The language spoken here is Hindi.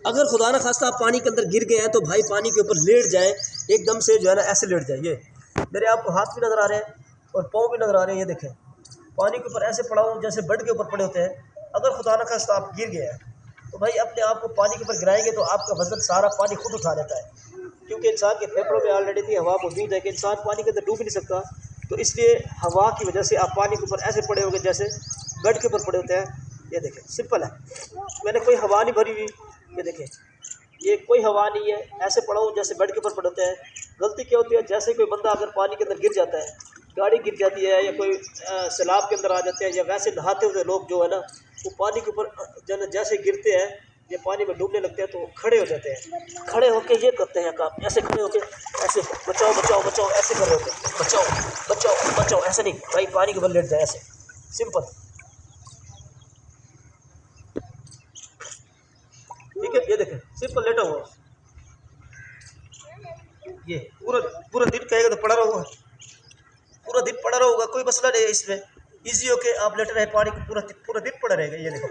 अगर खुदा न खास्ता आप पानी के अंदर गिर गए हैं तो भाई पानी के ऊपर लेट जाएँ, एकदम से जो है ना ऐसे लेट जाए। ये मेरे आपको हाथ भी नज़र आ रहे हैं और पाँव भी नज़र आ रहे हैं। ये देखें, पानी के ऊपर ऐसे पड़ा हूँ जैसे बेड के ऊपर पड़े होते हैं। अगर खुदा न खास्ता आप गिर गए हैं तो भाई अपने आप को पानी के ऊपर गिराएंगे तो आपका वजन सारा पानी खुद उठा लेता है, क्योंकि इंसान के फेफड़ों में ऑलरेडी इतनी हवा मौजूद है कि इंसान पानी के अंदर डूब नहीं सकता। तो इसलिए हवा की वजह से आप पानी के ऊपर ऐसे पड़े होंगे जैसे बेड के ऊपर पड़े होते हैं। ये देखें, सिंपल है, मैंने कोई हवा नहीं भरी हुई। ये देखें, ये कोई हवा नहीं है, ऐसे पड़ा हूँ जैसे बेड के ऊपर पड़े होते हैं। गलती क्या होती है, जैसे कोई बंदा अगर पानी के अंदर गिर जाता है, गाड़ी गिर जाती है या कोई सैलाब के अंदर आ जाते हैं, या वैसे नहाते हुए लोग जो है ना वो पानी के ऊपर जैसे गिरते हैं या पानी में डूबने लगते हैं तो खड़े हो जाते हैं। खड़े होके ये करते हैं काम, ऐसे खड़े होके ऐसे बचाओ बचाओ बचाओ ऐसे कर रहे होते हैं, बचाओ बचाओ बचाओ, ऐसे नहीं भाई पानी के ऊपर लेट जाए, ऐसे सिंपल। ठीक है, ये देखें सिंपल लेटा हुआ, ये पूरा पूरा दिन कहेगा तो पड़ा रहोगा, पूरा दिन पड़ा रहोगा, कोई मसला नहीं है इसमें। इजी होके आप लेटे रहे पानी को पूरा पूरा दिन पड़ा रहेगा। ये देखो